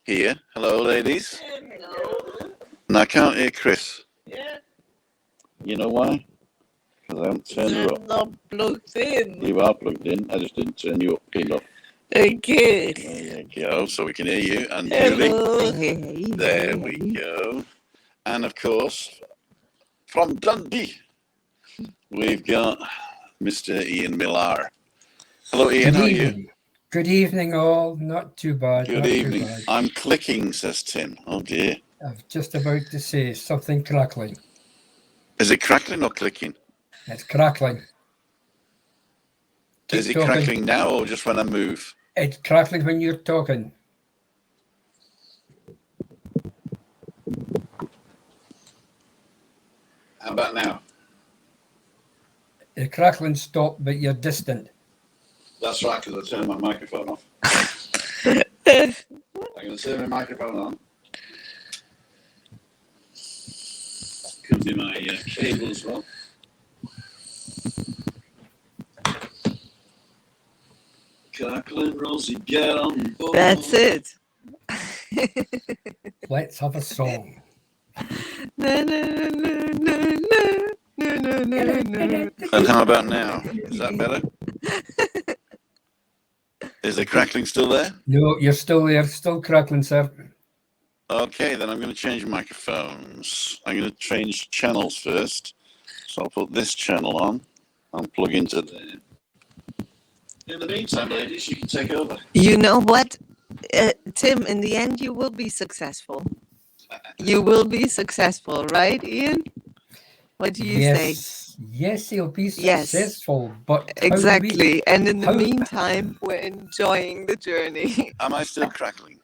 here. Hello, ladies. Hello. And I can't hear Chris. Yeah. You know why? Because I haven't turned her up. I'm not plugged in. You are plugged in. I just didn't turn you up enough. Okay. There you go. So we can hear you. And Julie. Hello. There we go. And of course, from Dundee, we've got Mr. Ian Millar. Hello, Ian. How are you? Good evening, all. Not too bad. Good not evening. Too bad. I'm clicking, says Tim. Oh dear. I was just about to say something crackling. Is it crackling or clicking? It's crackling. Is it talking. crackling now or just when I move? It's crackling when you're talking. How about now? The crackling stopped, but you're distant. That's right, because I turned my microphone off. I'm going to turn my microphone on. Comes in my cable as well. Crackling Rosie, get on board. That's it. Let's have a song. Na, na, na, na, na, na, na, na, na. And how about now? Is that better? Is the crackling still there? No, you're still there. Still crackling, sir. Okay, then I'm going to change microphones. I'm going to change channels first. So I'll put this channel on and plug into there. In the meantime, ladies, you can take over. You know what, Tim? In the end, you will be successful. You will be successful, right, Ian? What do you say? Yes, he'll be Yes. successful. But Exactly. And in the how- meantime, we're enjoying the journey. Am I still crackling?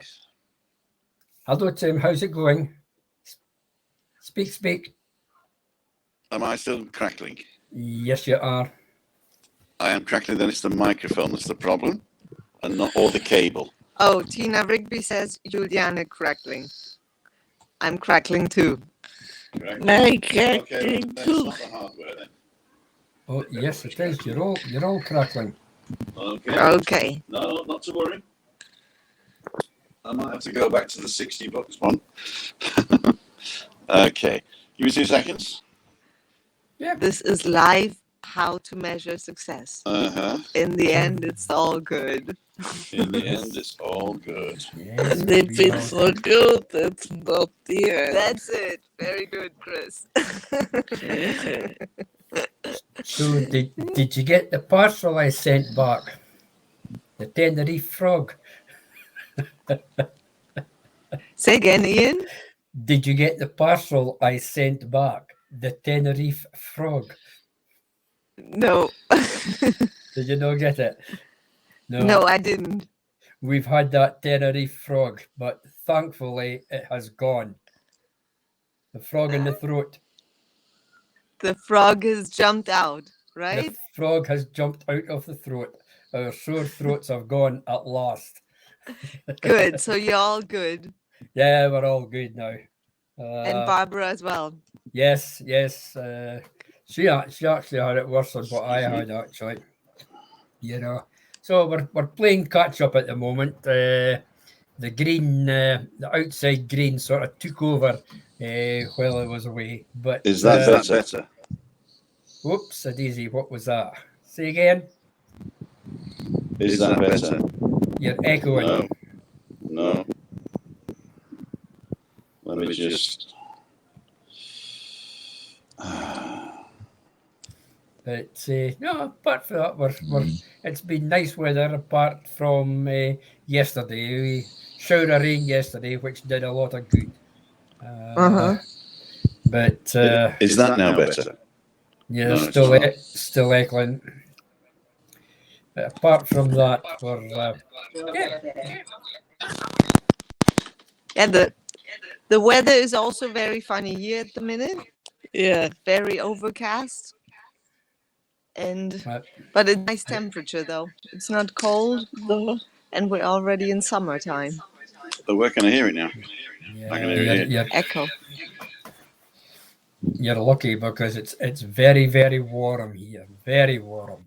Hello, Tim. How's it going? Speak. Am I still crackling? Yes, you are. I am crackling, then it's the microphone that's the problem, and not or the cable. Oh, Tina Rigby says Juliane crackling. I'm crackling too. Crackling. My Okay, crackling that's too. not the hardware then. Oh, yes, it is. You're all crackling. Okay. Okay. No, not to worry. I might have to go back to the $60 one. Okay. Give me 2 seconds. Yeah. This is live how to measure success. Uh-huh. In the end, it's all good. In the end, it's all good. Yes, And it'll if be it's all- for good, it's not the end. That's it. Very good, Chris. So did you get the parcel I sent back? The Tenerife frog. Say again, Ian? Did you get the parcel I sent back? The Tenerife frog. No. Did you not get it? No, I didn't. We've had that Tenerife frog, but thankfully it has gone. The frog in the throat. The frog has jumped out, right? The frog has jumped out of the throat. Our sore throats have gone at last. Good. So you're all good. Yeah, we're all good now. And Barbara as well. Yes. She actually had it worse than what I had, actually. You know, so we're playing catch up at the moment. The green, the outside green, sort of took over while I was away. But Is that better? Whoops, a daisy. What was that? Say again. Is that better? You're echoing. No. Let me just. But no, apart from that, we're it's been nice weather apart from yesterday. We shower of rain yesterday, which did a lot of good. But Is that now better? yeah, No, still echoing. But apart from that, we're Yeah, the weather is also very funny here at the minute. Yeah. Very overcast. But a nice temperature though. It's not cold though. And we're already in summertime. Oh, where can I hear it now? yeah, I can hear it. Echo. You're lucky because it's very, very warm here. Very warm.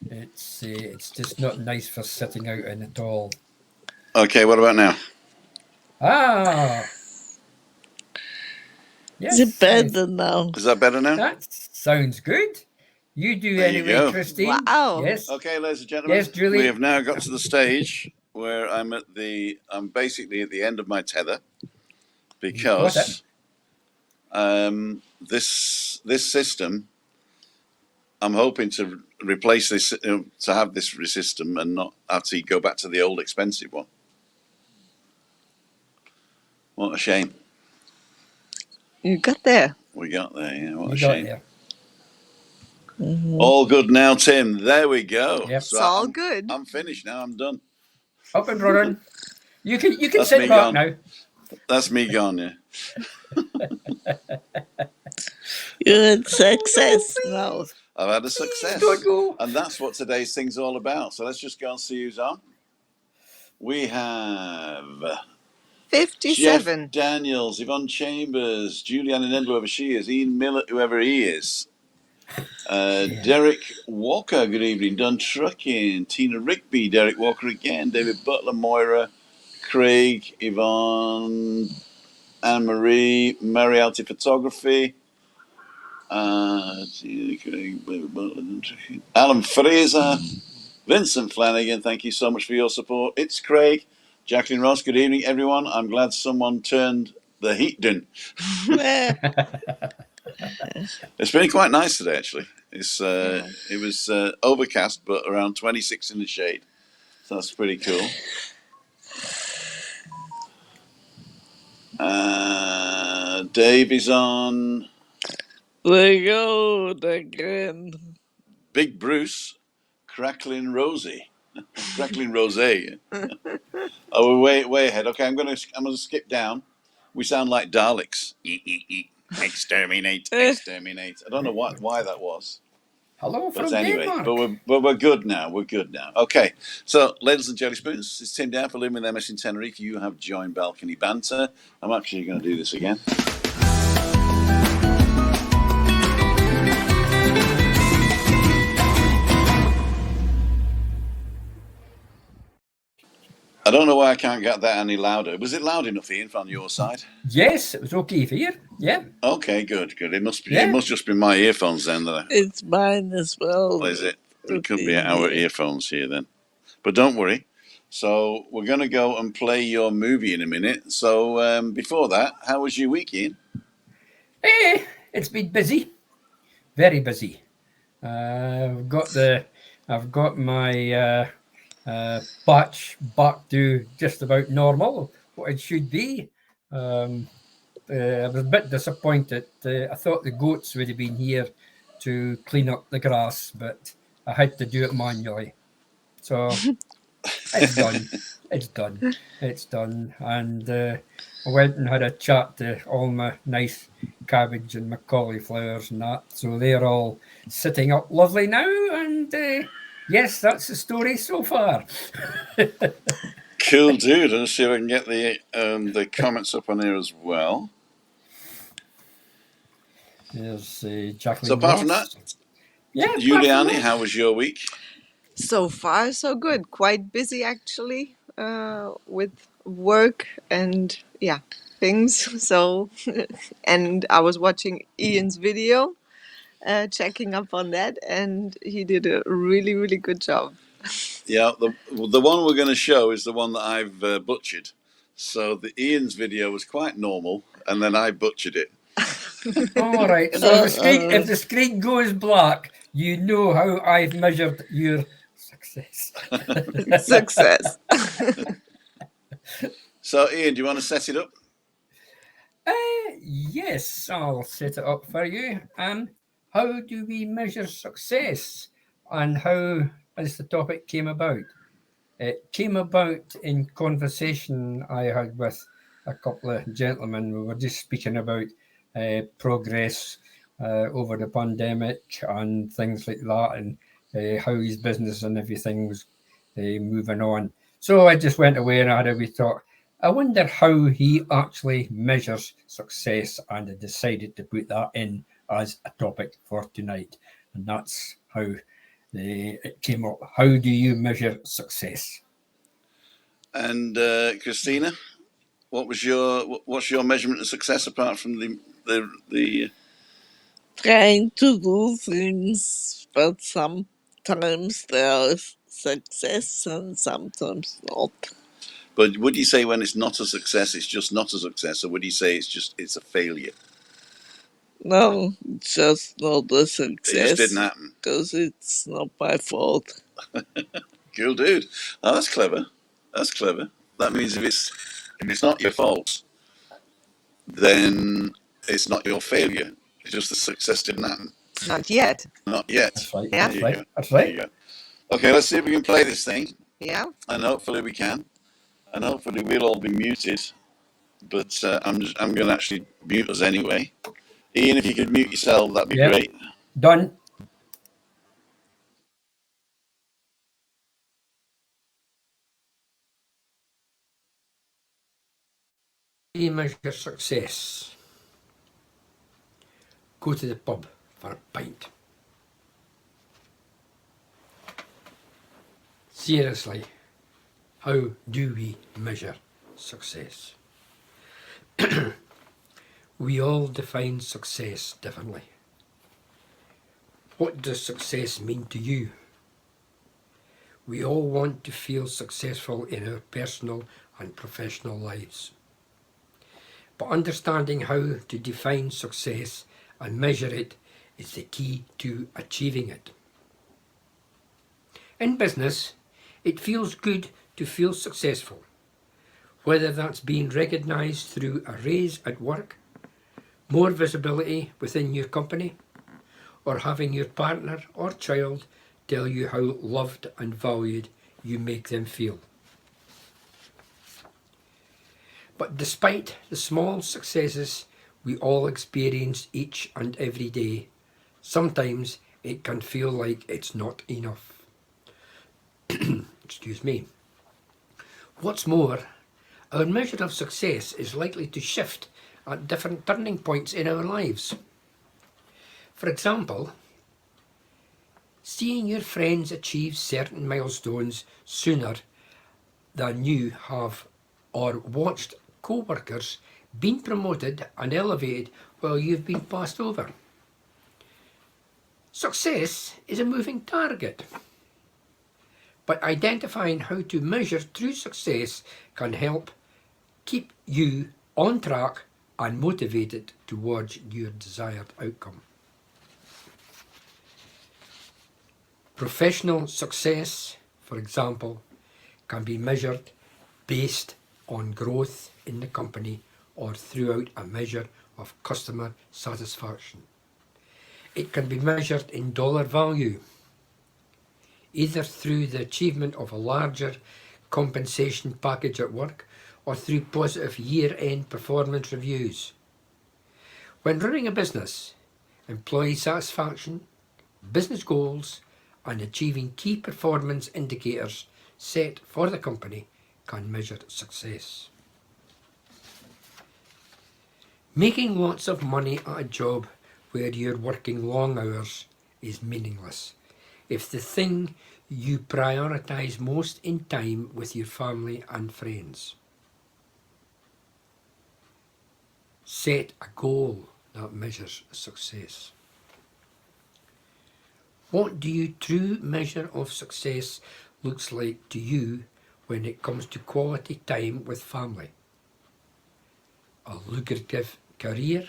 It's just not nice for sitting out in at all. Okay, what about now? Ah. Is it better now? Is that better now? That sounds good. You do There you anyway, go. Christine. Wow. Yes. Okay, ladies and gentlemen. Yes, Julie. We have now got to the stage where I'm basically at the end of my tether because this system, I'm hoping to replace this, to have this system and not have to go back to the old expensive one. What a shame. You got there. We got there, yeah. What You a got shame. there. All good now, Tim. There we go. Yep. So It's all good. I'm finished now. I'm done. Up and running. You can That's sit me back gone. now. That's me gone, yeah. You're a success now. I've had a success. Don't go. And that's what today's thing's all about. So let's just go and see who's on. We have 57. Jeff Daniels, Yvonne Chambers, Juliane Nendel, whoever she is, Ian Millar, whoever he is. Derek Walker, good evening. Dunn Trucking, Tina Rigby, Derek Walker again, David Butler, Moira, Craig, Yvonne, Anne Marie, Marialty Photography, Alan Fraser, Vincent Flanagan, thank you so much for your support. It's Craig. Jacqueline Ross, good evening, everyone. I'm glad someone turned the heat down. It's been quite nice today, actually. It was overcast, but around 26 in the shade. So that's pretty cool. Dave is on. We go again. Big Bruce, Crackling Rosie. Crackling Rosé. Oh, we're way ahead. Okay, I'm gonna skip down. We sound like Daleks. Exterminate, exterminate. I don't know why that was. Hello from But anyway, Denmark. but we're good now. We're good now. Okay, so ladies and jelly spoons, it's Tim down for Living with MS in Tenerife. You have joined Balcony Banter. I'm actually going to do this again. I don't know why I can't get that any louder. Was it loud enough, Ian, from your side? Yes, it was okay for you. Yeah. Okay, good. It must be. Yeah. It must just be my earphones then. It's mine as well. Is it? It could be our earphones here then. But don't worry. So we're going to go and play your movie in a minute. So before that, how was your week, Ian? It's been busy, very busy. I've got my batch back to just about normal, what it should be. I was a bit disappointed. I thought the goats would have been here to clean up the grass, but I had to do it manually. So it's done. It's done. It's done. And I went and had a chat to all my nice cabbage and my cauliflowers and that. So they're all sitting up lovely now. And yes, that's the story so far. Cool, dude. Let's see if I can get the comments up on here as well. There's Jacqueline. So apart from that, yeah, Juliane, how was your week? So far, so good. Quite busy, actually, with work and things. So, and I was watching Ian's video, checking up on that, and he did a really, really good job. Yeah, the one we're going to show is the one that I've butchered. So the Ian's video was quite normal, and then I butchered it. All right. So if the screen goes black, you know how I've measured your success. Success. So Ian, do you want to set it up? Yes, I'll set it up for you. How do we measure success, and how as the topic came about? It came about in conversation I had with a couple of gentlemen. We were just speaking about progress over the pandemic and things like that, and how his business and everything was moving on. So I just went away and I had a wee thought. I wonder how he actually measures success, and I decided to put that in as a topic for tonight. And that's how it came up. How do you measure success? And Christina, what's your measurement of success apart from the Trying to do things, but sometimes there is success and sometimes not. But would you say when it's not a success, it's just not a success, or would you say it's a failure? No, it's just not a It just didn't success happen. because it's not my fault. Cool, dude. Oh, that's clever. That's clever. That means if it's not your fault, then it's not your failure. It's just the success didn't happen. Not yet. Not yet. That's right. Yeah. That's There you right. go. That's There right. you go. Okay, let's see if we can play this thing, Yeah. and hopefully we can, and hopefully we'll all be muted. But I'm going to actually mute us anyway. Ian, if you could mute yourself, that'd be Yep. great. Done. How do you measure success? Go to the pub for a pint. Seriously, how do we measure success? We all define success differently. What does success mean to you? We all want to feel successful in our personal and professional lives. But understanding how to define success and measure it is the key to achieving it. In business, it feels good to feel successful, whether that's being recognised through a raise at work, more visibility within your company, or having your partner or child tell you how loved and valued you make them feel. But despite the small successes we all experience each and every day, sometimes it can feel like it's not enough. Excuse me. What's more, our measure of success is likely to shift at different turning points in our lives. For example, seeing your friends achieve certain milestones sooner than you have, or watched co-workers being promoted and elevated while you've been passed over. Success is a moving target, but identifying how to measure true success can help keep you on track and motivated towards your desired outcome. Professional success, for example, can be measured based on growth in the company or throughout a measure of customer satisfaction. It can be measured in dollar value, either through the achievement of a larger compensation package at work or through positive year-end performance reviews. When running a business, employee satisfaction, business goals, and achieving key performance indicators set for the company can measure success. Making lots of money at a job where you're working long hours is meaningless if the thing you prioritise most in time with your family and friends. Set a goal that measures success. What do your true measure of success looks like to you when it comes to quality time with family? A lucrative career?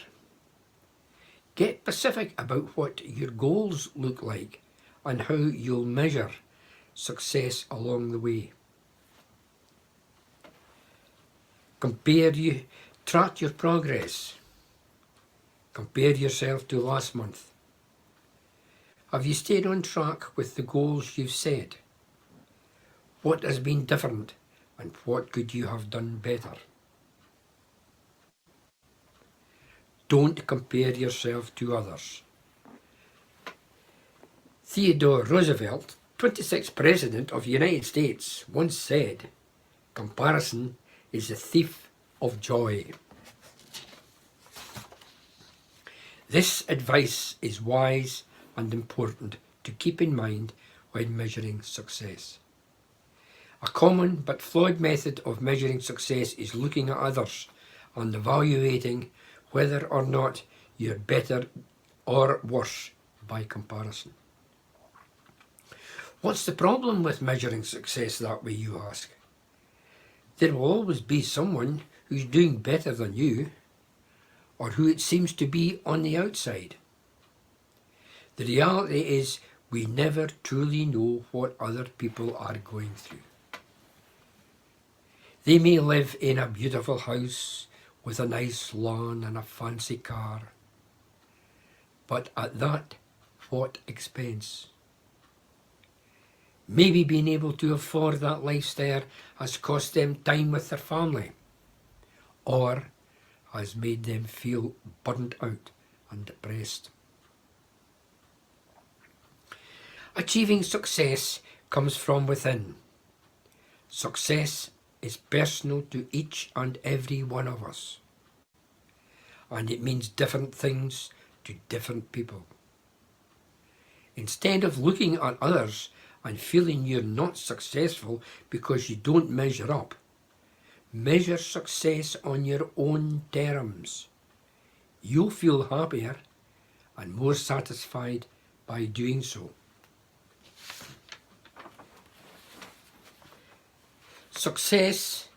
Get specific about what your goals look like and how you'll measure success along the way. Track your progress. Compare yourself to last month. Have you stayed on track with the goals you've set? What has been different and what could you have done better? Don't compare yourself to others. Theodore Roosevelt, 26th President of the United States, once said, "Comparison is the thief of joy." This advice is wise and important to keep in mind when measuring success. A common but flawed method of measuring success is looking at others and evaluating whether or not you're better or worse by comparison. What's the problem with measuring success that way, you ask? There will always be someone who's doing better than you, or who it seems to be on the outside. The reality is we never truly know what other people are going through. They may live in a beautiful house with a nice lawn and a fancy car, but at that, what expense? Maybe being able to afford that lifestyle has cost them time with their family, or has made them feel burnt out and depressed. Achieving success comes from within. Success is personal to each and every one of us, and it means different things to different people. Instead of looking at others and feeling you're not successful because you don't measure up, measure success on your own terms. You'll feel happier and more satisfied by doing so. Success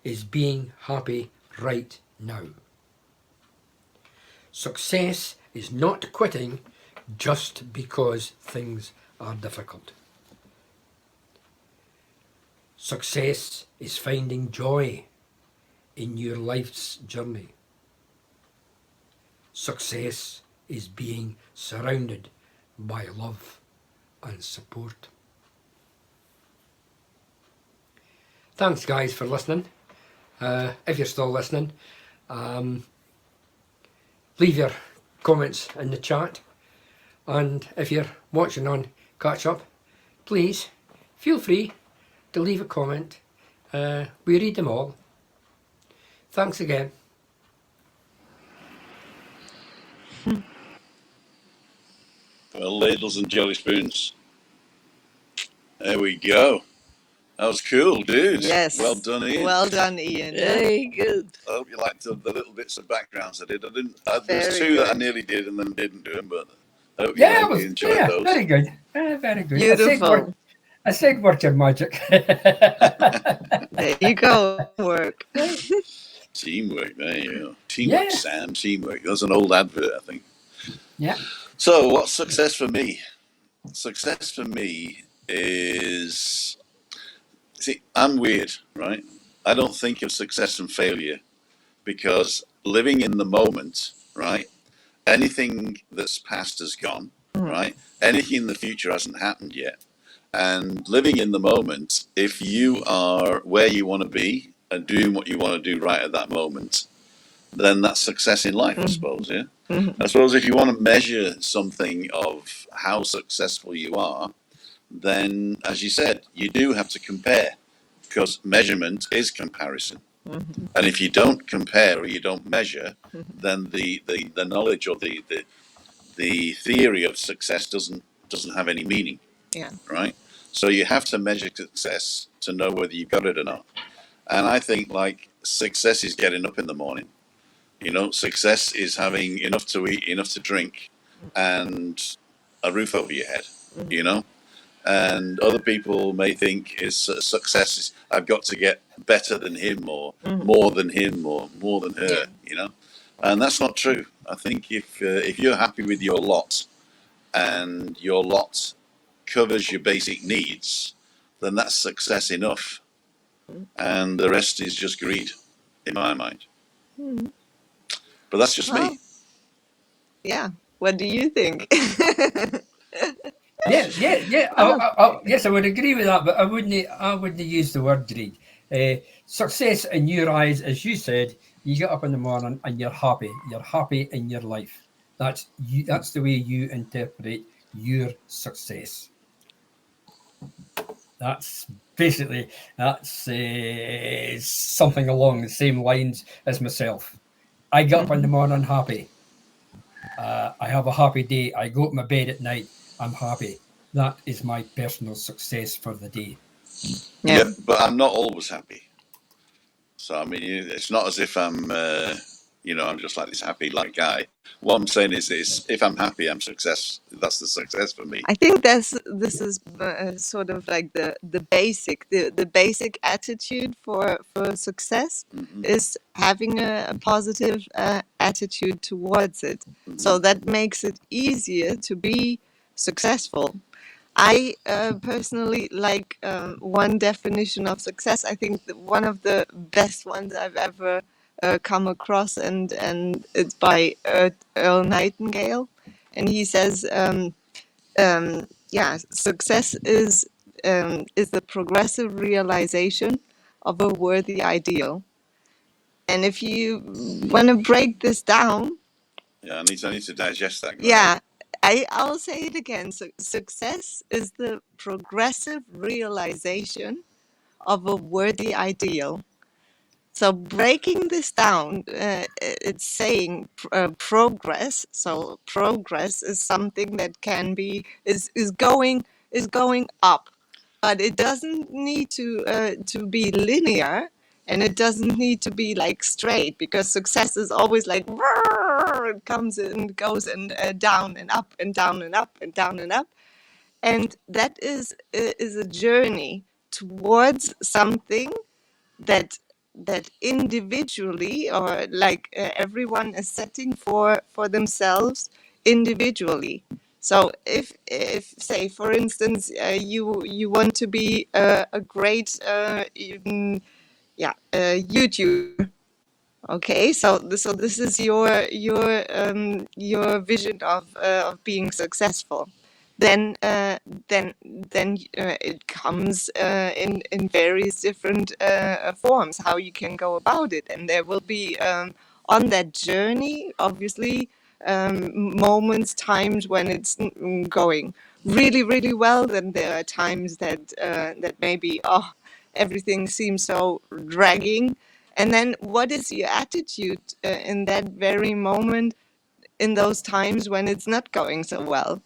is being happy right now. Success is not quitting just because things are difficult. Success is finding joy in your life's journey. Success is being surrounded by love and support. Thanks, guys, for listening. If you're still listening, leave your comments in the chat. And if you're watching on Catch Up, please feel free to leave a comment. We read them all. Thanks again. Well, ladles and jelly spoons. There we go. That was cool, dude. Yes. Well done, Ian. Well done, Ian. Very good. I hope you liked the little bits of backgrounds I did. There's Very two that I good. nearly did and then didn't do them, but I hope Yeah, you enjoyed those. very good. Very good. Beautiful. I said work your magic. There you go. Work. Teamwork, there you go. Teamwork, Yeah. Sam, teamwork. That's an old advert, I think. Yeah. So, what's success for me? Success for me is... See, I'm weird, right? I don't think of success and failure because living in the moment, right? Anything that's past has gone, right? Anything in the future hasn't happened yet. And living in the moment, if you are where you want to be and doing what you want to do right at that moment, then that's success in life, I suppose, yeah? I suppose if you want to measure something of how successful you are, then, as you said, you do have to compare, because measurement is comparison. And if you don't compare or you don't measure, then the knowledge or the theory of success doesn't have any meaning. Yeah. Right? So you have to measure success to know whether you've got it or not. And I think, like, success is getting up in the morning. You know, success is having enough to eat, enough to drink, and a roof over your head, you know? And other people may think success is I've got to get better than him or more than him or more than her, you know? And that's not true. I think if you're happy with your lot and your lot covers your basic needs, then that's success enough. And the rest is just greed, in my mind. But that's just me. Yeah. What do you think? Yeah. Yes, I would agree with that, but I wouldn't use the word greed. Success in your eyes, as you said, you get up in the morning and you're happy. You're happy in your life. That's you. That's the way you interpret your success. That's basically something along the same lines as myself. I get up in the morning happy. I have a happy day. I go to my bed at night. I'm happy. That is my personal success for the day. Yeah. But I'm not always happy. So I mean, it's not as if I'm, I'm just like this happy like guy. What I'm saying is, if I'm happy, I'm success. That's the success for me. I think this is sort of like the basic attitude for success is having a positive attitude towards it. So that makes it easier to be successful. I personally like one definition of success. I think that one of the best ones I've ever come across, and it's by Earl Nightingale, and he says. Success is the progressive realization of a worthy ideal. And if you want to break this down, Yeah, I need to digest that. yeah, I'll say it again. So success is the progressive realization of a worthy ideal. So breaking this down, it's saying progress. So progress is something that can be is going up, but it doesn't need to be linear, and it doesn't need to be like straight, because success is always like it comes and goes and down and up and down and up and down and up, and that is a journey towards something that individually, or like everyone is setting for themselves individually. So if say for instance you want to be a great YouTuber. Okay, so this is your vision of being successful. Then it comes in various different forms how you can go about it, and there will be on that journey obviously moments, times when it's going really well. Then there are times that maybe everything seems so dragging. And then what is your attitude in that very moment, in those times when it's not going so well?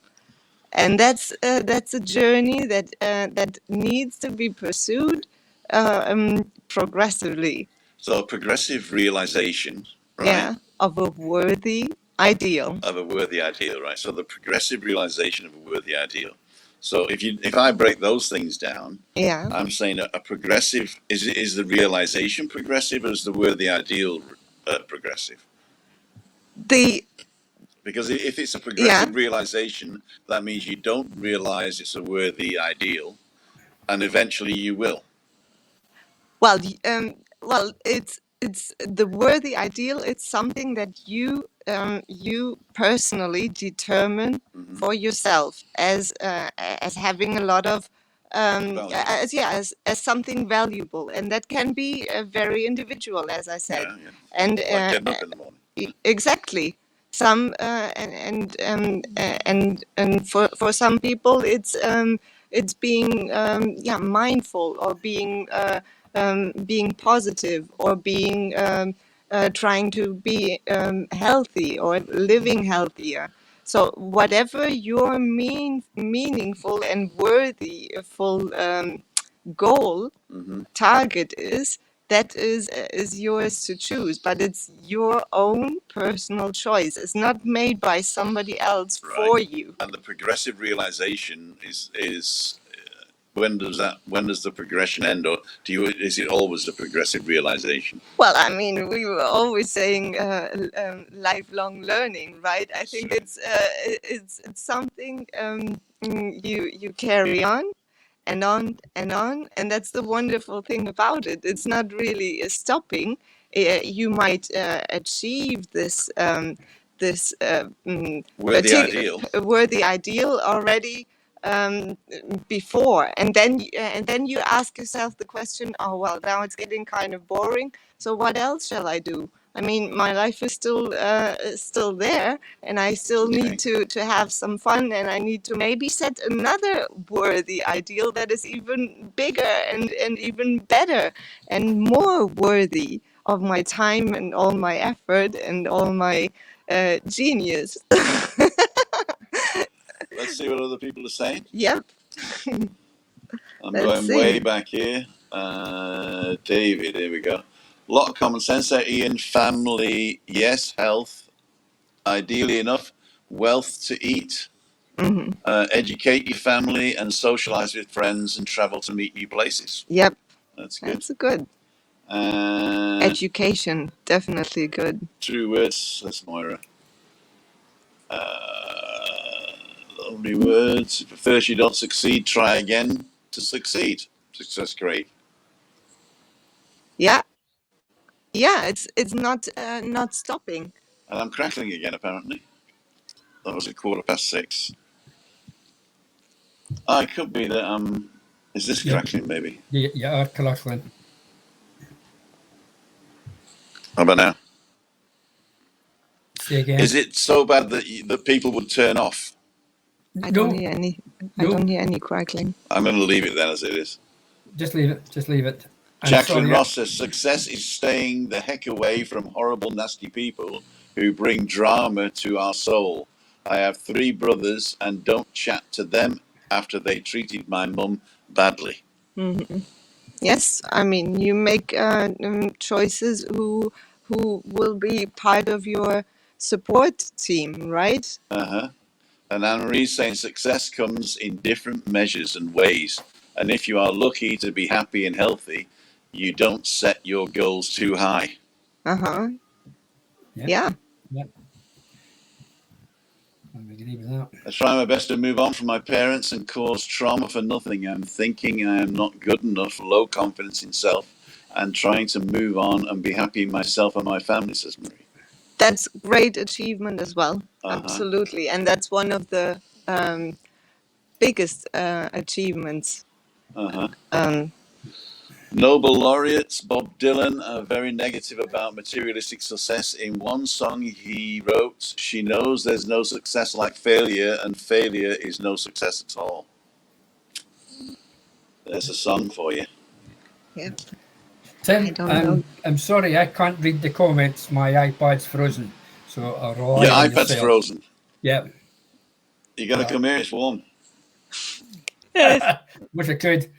And that's a journey that needs to be pursued progressively. So progressive realization, right? Yeah, of a worthy ideal. Of a worthy ideal, right? So the progressive realization of a worthy ideal. So if I break those things down, Yeah. I'm saying a progressive is the realization progressive, or is the worthy ideal progressive? Because if it's a progressive realization, that means you don't realize it's a worthy ideal, and eventually you will. Well, it's the worthy ideal. It's something that you personally determine for yourself as having a lot of as something valuable, and that can be very individual, as I said. Yeah. And Like getting up in the morning. exactly. Some and for some people it's being mindful, or being positive, or being trying to be healthy, or living healthier. So whatever your meaningful and worthy full goal target is, that is yours to choose, but it's your own personal choice. It's not made by somebody else for you. And the progressive realization is when does the progression end, or is it always the progressive realization? Well, I mean, we were always saying lifelong learning, right? I think it's something you carry on and on and on, and that's the wonderful thing about it. It's not really stopping. You might achieve this worthy ideal already before, and then you ask yourself the question, oh well, now it's getting kind of boring, so what else shall I do? I mean, my life is still there, and I still need to have some fun, and I need to maybe set another worthy ideal that is even bigger and even better and more worthy of my time and all my effort and all my genius. Let's see what other people are saying. Yep. I'm Let's going way see. back here. David, here we go. A lot of common sense there, Ian. Family, yes. Health, ideally enough. Wealth to eat. Hmm. Educate your family and socialize with friends and travel to meet new places. Yep, That's good. that's good. Education, definitely good. True words. That's Moira. Lovely words. If at first you don't succeed, try again to succeed. Success great. Yeah, yeah. It's not stopping. And I'm crackling again, apparently. That was 6:15. It could be that is this Yeah. crackling maybe? You are crackling. How about now? Say again. Is it so bad that that people would turn off? I No, don't hear any. I no. don't hear any crackling. I'm going to leave it then as it is. Just leave it. Just leave it. And Jacqueline sorry, Ross says success is staying the heck away from horrible, nasty people who bring drama to our soul. I have 3 brothers and don't chat to them after they treated my mum badly. Hmm. Yes, I mean you make choices who will be part of your support team, right? Uh-huh. And Anne-Marie's saying success comes in different measures and ways. And if you are lucky to be happy and healthy, you don't set your goals too high. Uh-huh. Yeah. Yeah. I agree with that. I try my best to move on from my parents and cause trauma for nothing. I'm thinking I am not good enough, low confidence in self, and trying to move on and be happy in myself and my family, says Marie. That's great achievement as well. Uh-huh. Absolutely. And that's one of the biggest achievements. Uh-huh. Um, Nobel laureates Bob Dylan are very negative about materialistic success. In one song he wrote, "She knows there's no success like failure, and failure is no success at all." There's a song for you. yeah. Tim, I don't know. I'm sorry, I can't read the comments. My iPad's frozen, so I'll rely Your on iPad's yourself. frozen. Yeah. You gotta come here, it's warm. Yes. Wish I could.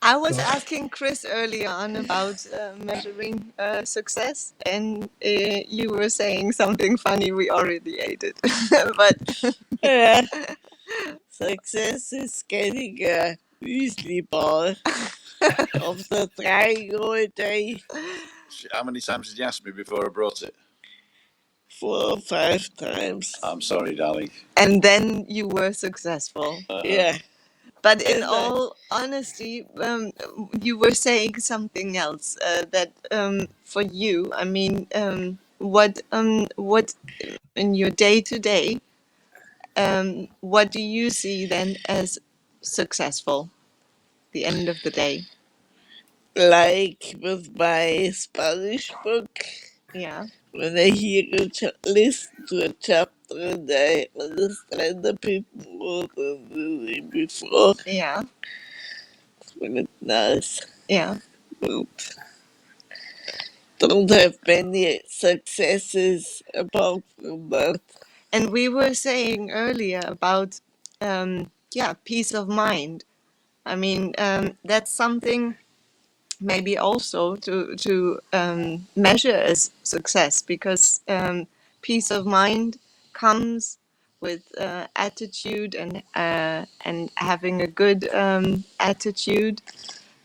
I was So- asking Chris earlier on about measuring success, and you were saying something funny. We already ate it, but Yeah. Success is getting a muesli bar after trying all day How many times did you ask me before I brought it? 4 or 5 times. I'm sorry, darling. and then you were successful. Yeah. But in And all honesty, you were saying something else that for you, I mean, what in your day to day, what do you see then as successful? The end of the day. like with my Spanish book, Yeah. when I listen to a chapter and I understand the people more than the day before, Yeah. when it's nice. Yeah. But don't have many successes apart from that. And we were saying earlier about peace of mind. I mean, that's something maybe also to measure as success, because peace of mind comes with attitude, and having a good attitude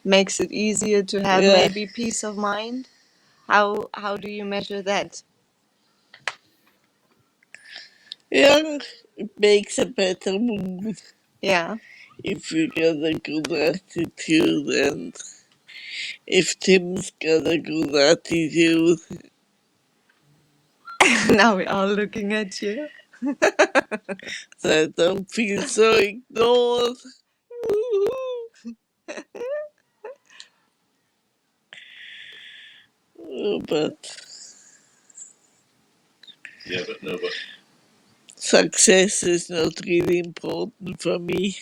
makes it easier to have Yeah. maybe peace of mind. How do you measure that? Yeah, it makes a better mood Yeah. if you got a good attitude, and if Tim's got a good attitude. Now we're all looking at you. So I don't feel so ignored. But Yeah, but no, but success is not really important for me.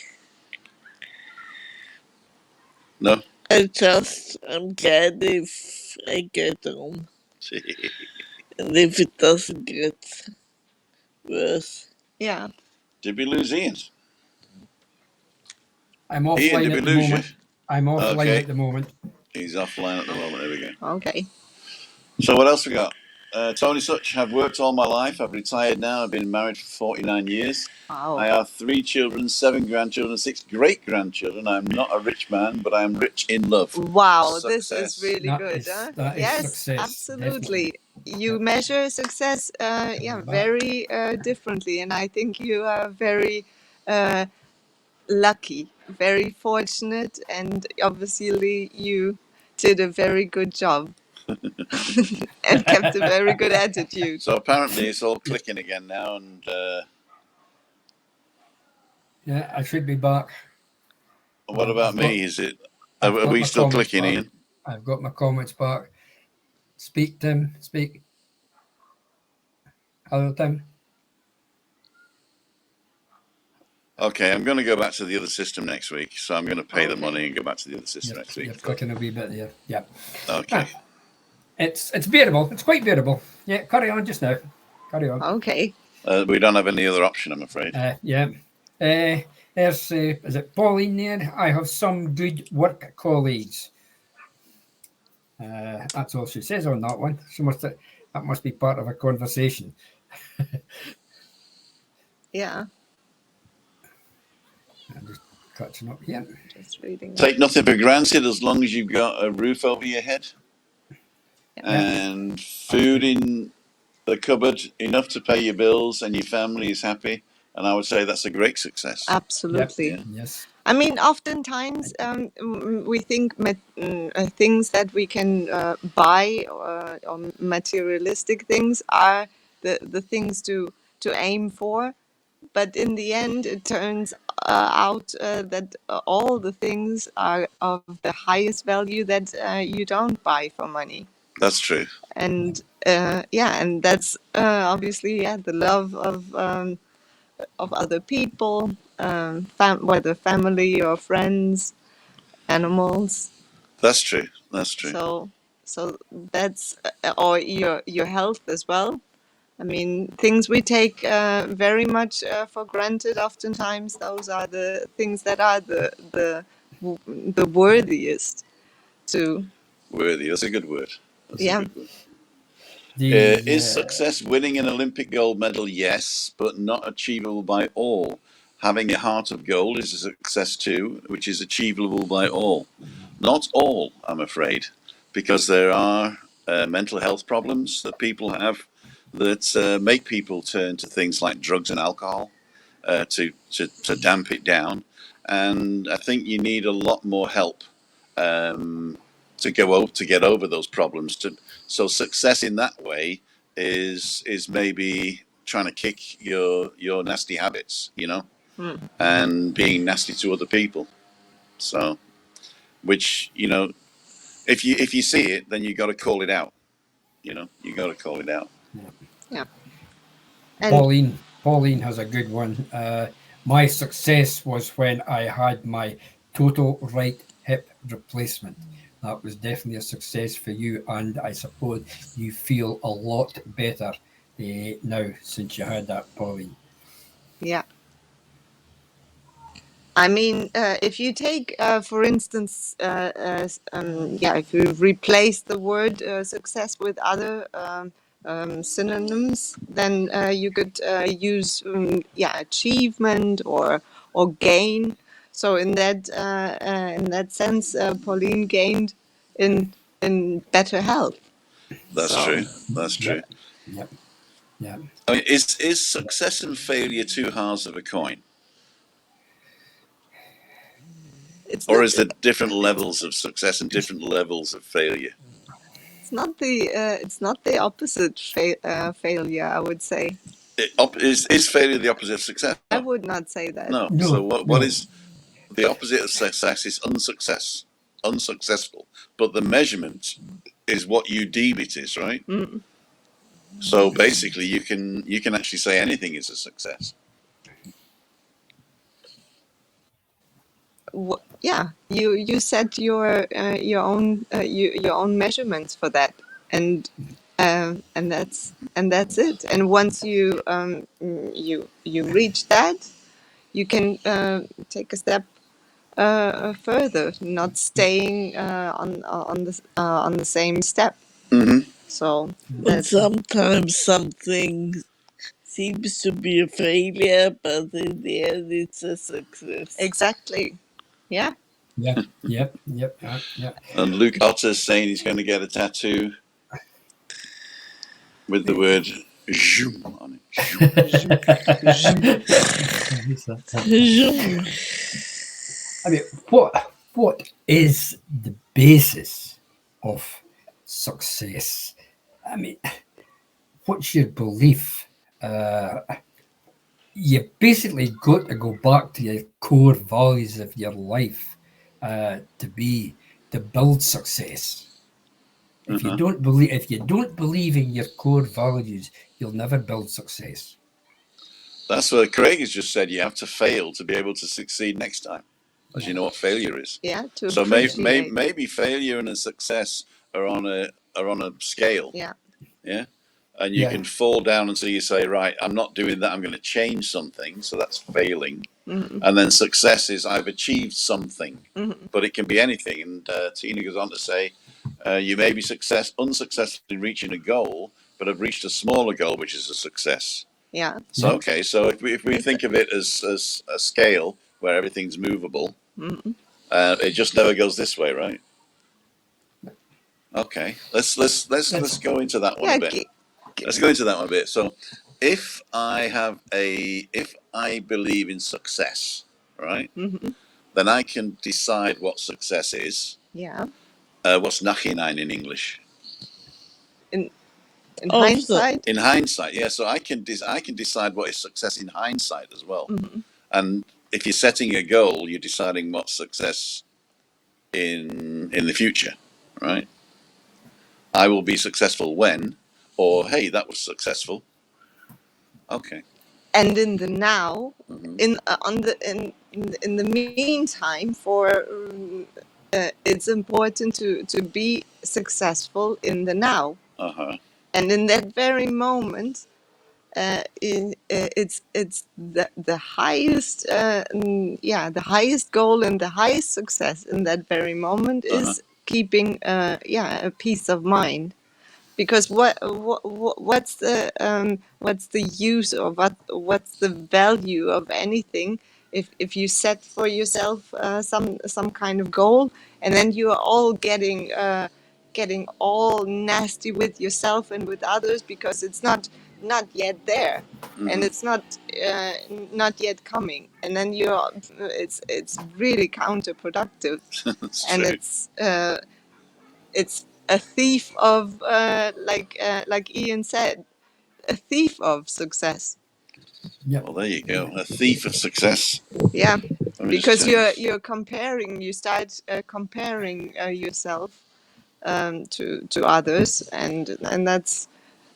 no. I'm glad if I get on, and if it doesn't get worse. Yeah. Did we lose Ian? I'm Ian, offline did we at the lose you? moment. I'm offline Okay. at the moment. He's offline at the moment. There we go. Okay. So what else we got? Tony Such, I've worked all my life. I've retired now. I've been married for 49 years. Wow. I have 3 children, 7 grandchildren, 6 great-grandchildren. I'm not a rich man, but I'm rich in love. Wow, this Success. is really That good, is- huh? that is Yes, success, absolutely. definitely. You Yep. measure success, yeah, Back. very differently, and I think you are very lucky, very fortunate, and obviously you did a very good job and kept a very good attitude. So apparently it's all clicking again now, and Yeah, I should be back. what about me? Is it? I've Are got we my still comments clicking, back. Ian? I've got my comments back. Speak, Tim. Speak. Hello, Tim. Okay, I'm going to go back to the other system next week. So I'm going to pay the Okay. money and go back to the other system Yep, next week. you're clicking a wee bit there. Yeah. Okay. It's bearable. It's quite bearable. Yeah, carry on just now. Carry on. Okay. We don't have any other option, I'm afraid. Yeah. There's is it Pauline there? I have some good work colleagues. That's all she says on that one. That must be part of a conversation. Yeah, I'm just catching up here. just reading. Take nothing for granted as long as you've got a roof over your head Yeah. and food in the cupboard, enough to pay your bills, and your family is happy. And I would say that's a great success. Absolutely. Yeah. Yes. I mean, oftentimes we think things that we can buy or materialistic things are the things to aim for. But in the end, it turns out that all the things are of the highest value that you don't buy for money. That's true. And and that's obviously the love of other people, whether family or friends, animals. That's true. That's true. So that's or your health as well. I mean, things we take very much for granted. Oftentimes, those are the things that are the worthiest to. Worthy. That's a good word. That's Yeah. a good word. The Is success winning an Olympic gold medal? Yes, but not achievable by all. Having a heart of gold is a success too, which is achievable by all. Not all, I'm afraid, because there are mental health problems that people have that make people turn to things like drugs and alcohol to damp it down. And I think you need a lot more help to get over those problems. So success in that way is maybe trying to kick your nasty habits, and being nasty to other people. So, which if you see it, then you got to call it out. You got to call it out. Yeah. And Pauline has a good one. My success was when I had my total right hip replacement. That was definitely a success for you, and I suppose you feel a lot better now since you had that, Pauline. yeah. I mean, if you take, for instance, if you replace the word success with other synonyms, then you could use, achievement or gain. So in that sense, Pauline gained in better health. That's So- true. That's true. Yep. Yeah. I mean, is success and failure two halves of a coin? It's Or not, is there different levels of success and different levels of failure? it's not the opposite failure, I would say. Is failure the opposite of success? I would not say that. No. No, So what no. is the opposite of success is unsuccessful. But the measurement is what you deem it is, right? Mm. So basically you can actually say anything is a success. Yeah, you set your own measurements for that, and that's it. And once you reach that, you can take a step further, not staying on the same step. Mm-hmm. So But that's sometimes something seems to be a failure, but in the end it's a success. exactly, yeah. Yep. And Luke Otter's saying he's going to get a tattoo with the word "zoom" on it. Zoom. I mean, what is the basis of success? I mean, what's your belief? You basically got to go back to your core values of your life to build success. If you don't believe in your core values, you'll never build success. That's what Craig has just said. You have to fail to be able to succeed next time, as you know what failure is. Yeah, to So appreciate. maybe failure and a success are on a scale. Yeah. Yeah. And you can fall down until you say, right, I'm not doing that. I'm going to change something. So that's failing. Mm-hmm. And then success is I've achieved something, Mm-hmm. but it can be anything. And Tina goes on to say, you may be unsuccessful in reaching a goal, but have reached a smaller goal, which is a success. Yeah. So, okay. So if we think of it as a scale where everything's movable, Mm-hmm. it just never goes this way, right? Okay. Let's go into that one Yeah. a bit. Let's go into that one a bit. So, if I believe in success, right, Mm-hmm. then I can decide what success is. Yeah. What's nachhinein in English? In Also, hindsight. In hindsight, yeah. So I can decide what is success in hindsight as well. Mm-hmm. And if you're setting a goal, you're deciding what's success in the future, right? I will be successful when, or hey, that was successful. Okay. And in the now, Mm-hmm. in the meantime, it's important to be successful in the now. Uh-huh. And in that very moment, it's the highest the highest goal and the highest success in that very moment is keeping a peace of mind. Because what's the use, or what's the value of anything if you set for yourself some kind of goal, and then you are all getting all nasty with yourself and with others because it's not yet there. Mm-hmm. And it's not yet coming, and then it's really counterproductive. That's And true. it's a thief of like Ian said, a thief of success. Yep. Well, there you go. A thief of success. Yeah, Let me just because check. you're comparing. You start comparing yourself to others, and that's.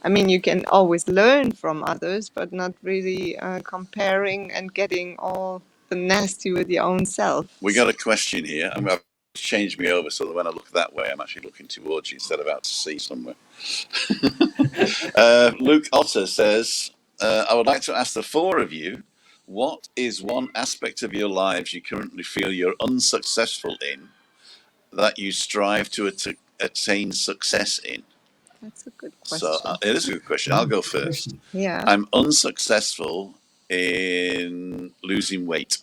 I mean, you can always learn from others, but not really comparing and getting all the nasty with your own self. We got a question here. I've changed me over so that when I look that way, I'm actually looking towards you instead of out to sea somewhere. Luke Otter says, I would like to ask the four of you, what is one aspect of your lives you currently feel you're unsuccessful in that you strive to attain success in? That's a good So question. it is a good question. I'll go first. Yeah. I'm unsuccessful in losing weight,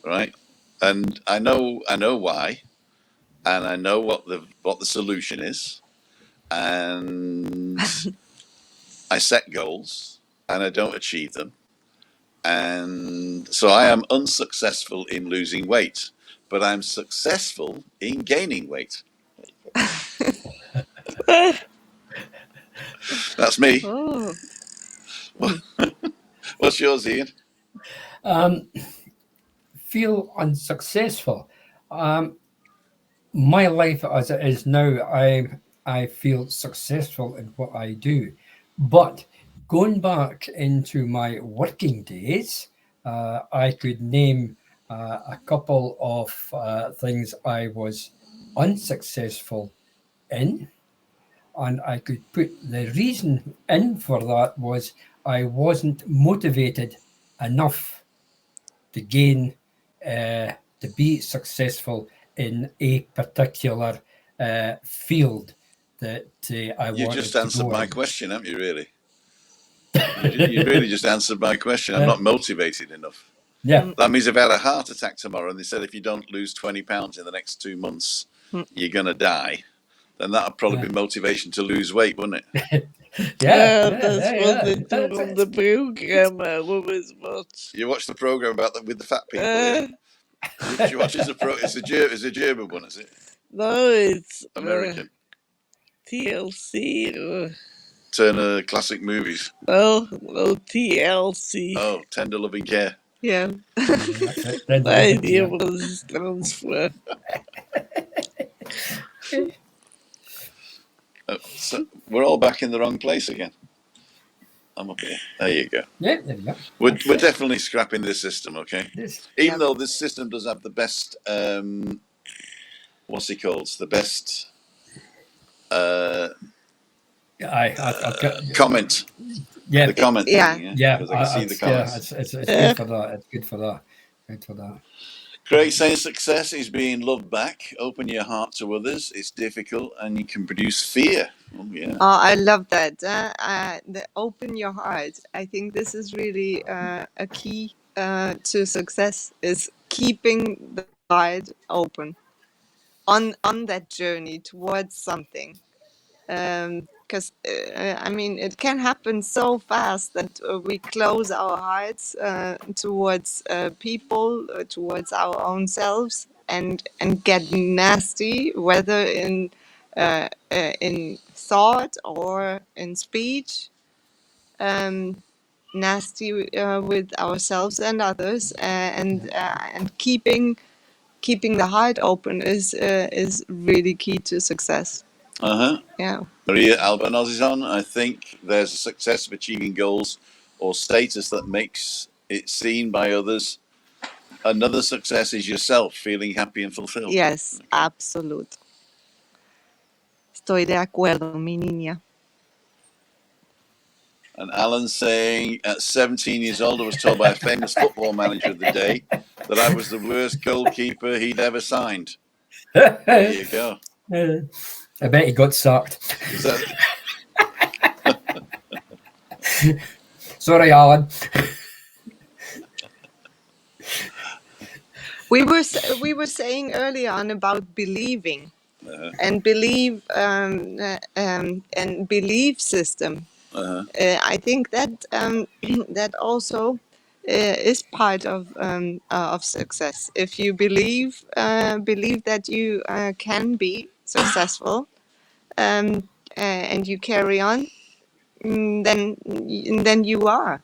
right? And I know why, and I know what the solution is, and I set goals and I don't achieve them, and so I am unsuccessful in losing weight, but I'm successful in gaining weight. That's me. Oh. What's yours, Ian? Feel unsuccessful. My life as it is now, I feel successful in what I do, but going back into my working days, I could name a couple of things I was unsuccessful in, and I could put the reason in for that was I wasn't motivated enough to gain to be successful in a particular field that I You wanted just to answered go my in. question, haven't you? Really? You really just answered my question. I'm not motivated enough. Yeah. That means if I had a heart attack tomorrow and they said if you don't lose 20 pounds in the next 2 months, you're going to die, then that would probably be motivation to lose weight, wouldn't it? That's what they do on the program I always watch. You watch the program about with the fat people, yeah? She watches it's a German one, is it? No, it's American. TLC or Turner Classic Movies. no TLC. Oh, Tender Loving Care. Yeah. That's it. No idea what it stands for. So we're all back in the wrong place again. I'm up here. There you go. Yeah, there you go. We're definitely scrapping this system, okay? Yes. Even though this system does have the best, what's it called? The best comment. Yeah. The comment. Yeah. Thing, Yeah. Because I can see the comments. It's good for that. It's good for that. Good for that. Craig saying success is being loved back. Open your heart to others. It's difficult and you can produce fear. Oh, yeah. Oh, I love that. The open your heart. I think this is really a key to success, is keeping the heart open on that journey towards something. Because I mean, it can happen so fast that we close our hearts towards people, towards our own selves, and get nasty, whether in thought or in speech. Nasty with ourselves and others, and keeping the heart open is really key to success. Yeah. Maria Albanaz is on. I think there's a success of achieving goals or status that makes it seen by others. Another success is yourself feeling happy and fulfilled. Yes, absolute. Estoy de acuerdo, mi niña. And Alan saying, at 17 years old, I was told by a famous football manager of the day that I was the worst goalkeeper he'd ever signed. There you go. I bet he got sacked. Is that... Sorry, Alan. We were saying earlier on about believing and belief and belief system. I think that that also is part of success. If you believe that you can be successful, and you carry on, then you are.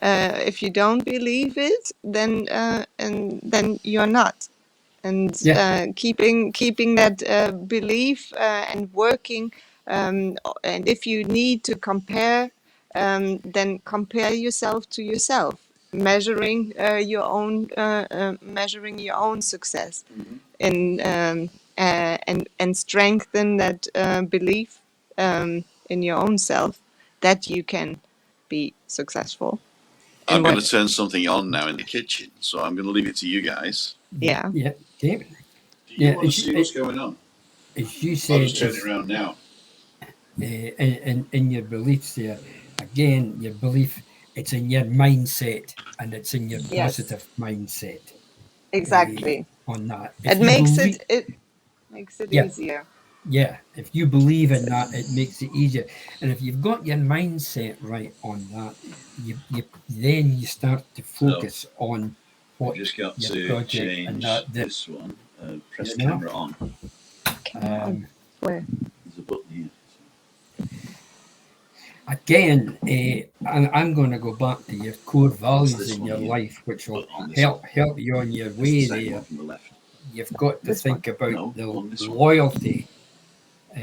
If you don't believe it, then you're not. And keeping that belief and working. And if you need to compare, then compare yourself to yourself, measuring your own success, and strengthen that belief in your own self that you can be successful. I'm going to turn something on now in the kitchen, so I'm going to leave it to you guys. Yeah. Yeah. Okay. Do you want to see what's going on? As you said, I'll just turn it around now. In your beliefs there, again, your belief, it's in your mindset, and it's in your positive mindset. Exactly. On that. It makes it easier. Yeah, if you believe in that, it makes it easier. And if you've got your mindset right on that, then you start to focus on what just got your to project change and that. This one. Press camera on. Where? There's a button here. Again, and I'm going to go back to your core values in your life, which will help you on your way there. From the left. You've got to think about the loyalty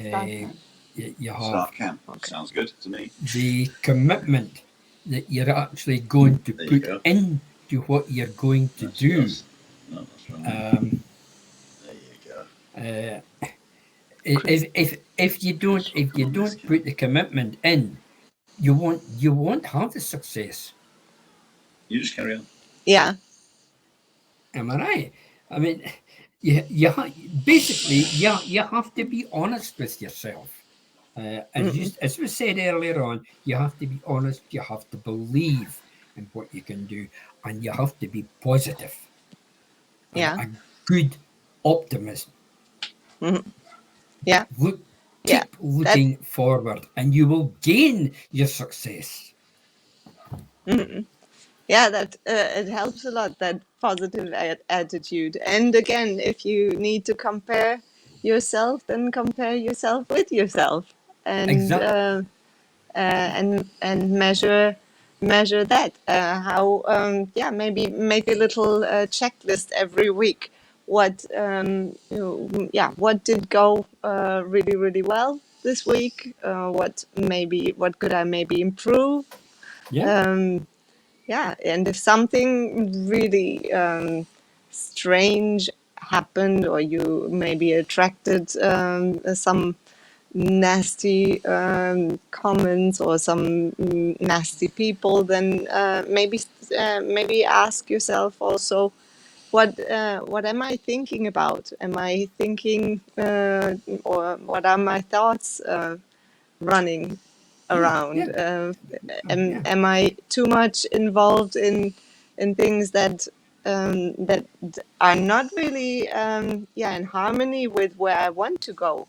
you have. Start cam. Sounds good to me. The commitment that you're actually going to put into what you're going to do. No, that's right. There you go. If you don't put the commitment in, you won't have the success. You just carry on. Yeah. Am I right? I mean, basically, you have to be honest with yourself. As we said earlier on, you have to be honest. You have to believe in what you can do, and you have to be positive and Yeah. a good optimism. Yeah. Yeah. Keep That. looking forward, and you will gain your success. Yeah, that it helps a lot, that positive attitude. And again, if you need to compare yourself, then compare yourself with yourself, and Exactly. and measure that. How yeah, maybe make a little checklist every week. What yeah, what did go really well this week? What could I maybe improve? Yeah. Yeah, and if something really strange happened, or you maybe attracted some nasty comments, or some nasty people, then maybe ask yourself also, what am I thinking about? Am I thinking, or what are my thoughts running Yeah. around? Yeah. Yeah. Am I too much involved in things that that are not really yeah, in harmony with where I want to go?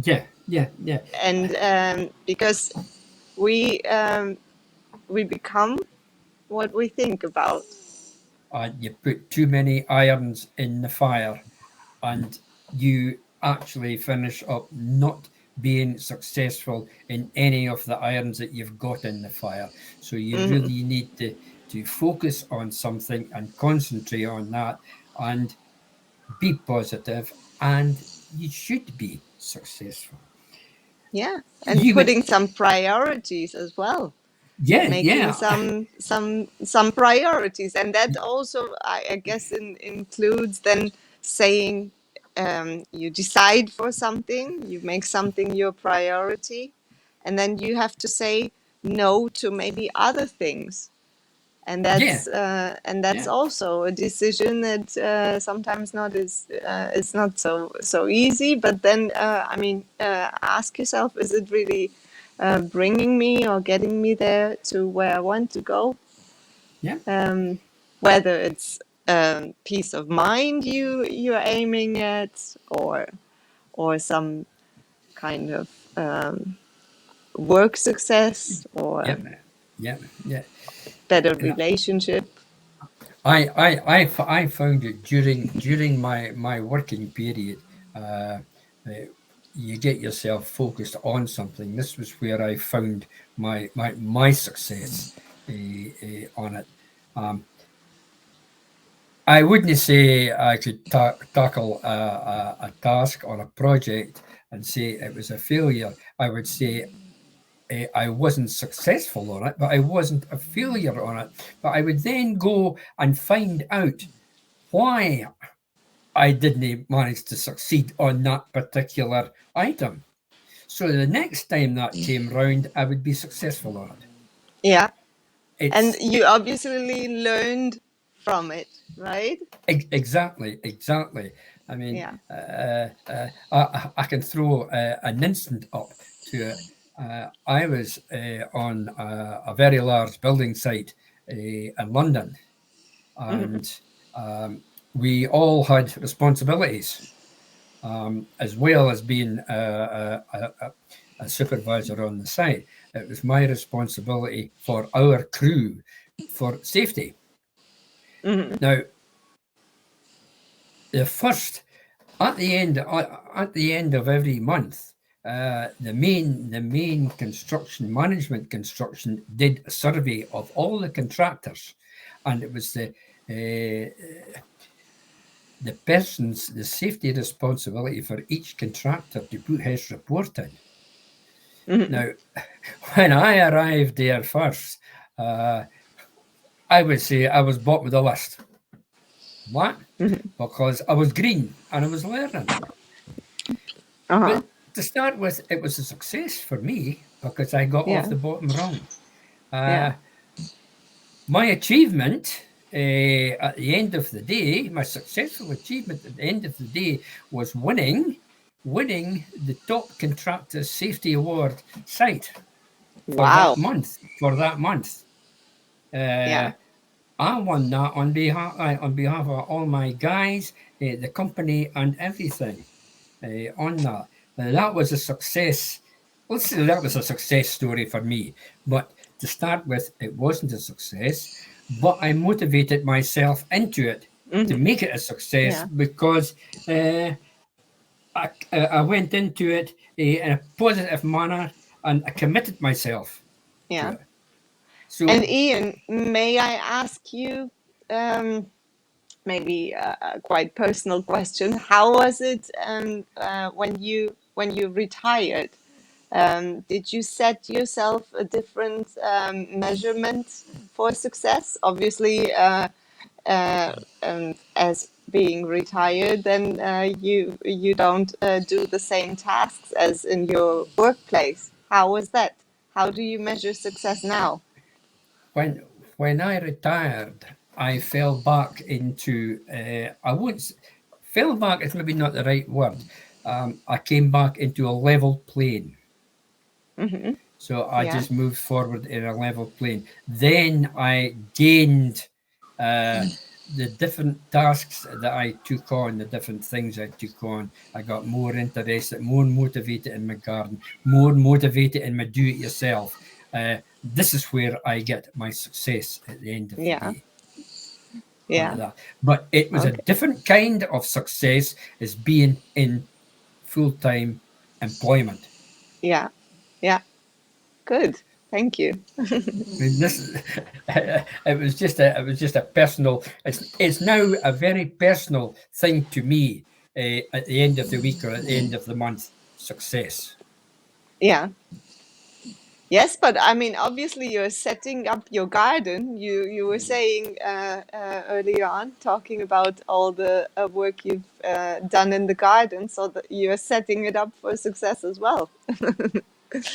Yeah. Yeah. Yeah. And because we become what we think about. You put too many irons in the fire, and you actually finish up not being successful in any of the irons that you've got in the fire. So you Hmm. really need to focus on something and concentrate on that, and be positive, and you should be successful. Yeah, and You would, putting some priorities as well, yeah, making yeah, some priorities, and that also I guess includes then saying, you decide for something, you make something your priority, and then you have to say no to maybe other things. yeah, And that's yeah, also a decision that sometimes not is not so easy. But then I mean, ask yourself: is it really bringing me or getting me there to where I want to go? yeah, Whether it's peace of mind you're aiming at, or some kind of work success, or yeah, yeah, yeah. better And relationship. I found it during my working period. Uh, uh, you get yourself focused on something. This was where I found my success on it. Um, I wouldn't say I could tackle a task or a project and say it was a failure. I would say I wasn't successful on it, but I wasn't a failure on it. But I would then go and find out why I didn't manage to succeed on that particular item. So the next time that came round, I would be successful on it. Yeah. And It's you obviously learned from it, right? exactly. I mean, Yeah. I can throw an instant up to it. I was on a very large building site in London, Hmm. and we all had responsibilities, as well as being a supervisor on the site. It was my responsibility for our crew for safety. Hmm. Now, the first at the end of every month, the main construction management construction did a survey of all the contractors, and it was the safety responsibility for each contractor to put his report in. Hmm. Now, when I arrived there first, uh, I would say I was bottom of the list. What? Hmm. Because I was green and I was learning. Uh-huh. But to start with, it was a success for me because I got off Yeah. the bottom rung. Yeah. Uh, my achievement at the end of the day, my successful achievement at the end of the day was winning the top contractor safety award site for Wow. that month. Yeah. I won that on behalf of all my guys, the company, and everything on that. That was a success. Let's say that was a success story for me. But to start with, it wasn't a success. But I motivated myself into it to make it a success Yeah. because I went into it in a positive manner and I committed myself to Yeah. it. So And Ian, may I ask you, maybe a quite personal question? How was it when you retired? Did you set yourself a different measurement for success? Obviously, as being retired, then you don't do the same tasks as in your workplace. How was that? How do you measure success now? when I retired, I fell back into I won't fell back is maybe not the right word. I came back into a level plane. Hmm. So I Yeah. just moved forward in a level plane. Then I gained the different tasks that I took on, the different things I took on. I got more interested, more motivated in my garden, more motivated in my do-it-yourself. This is where I get my success at the end of the Yeah. day. Yeah. That. But it was a Okay. different kind of success as being in full-time employment. Yeah. Yeah. Good. Thank you. I mean, this it was just a personal. It's now a very personal thing to me. At the end of the week or at the end of the month, success. Yeah. Yes, but I mean, obviously, you're setting up your garden. You were saying earlier on, talking about all the work you've done in the garden, so that you're setting it up for success as well.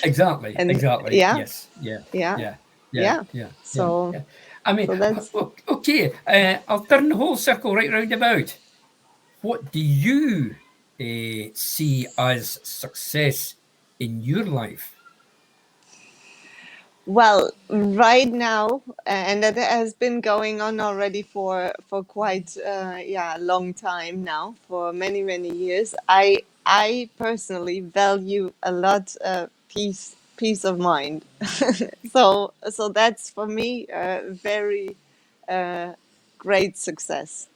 Exactly. And Exactly. yeah, Yes. Yeah. yeah, Yeah. Yeah. yeah. Yeah. Yeah. So Yeah. I mean, so that's okay. I'll turn the whole circle right round about. What do you see as success in your life? well, right now, and that has been going on already for quite a long time now, for many years. I personally value a lot peace of mind. So that's for me a very great success.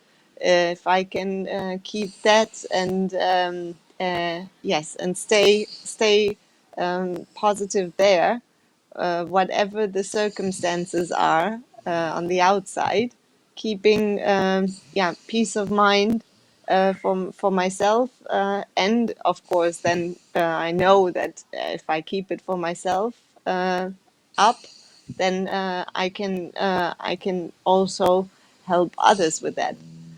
If I can keep that and yes, and stay positive there, whatever the circumstances are on the outside, keeping peace of mind for myself, and of course then I know that if I keep it for myself up, then I can also help others with that.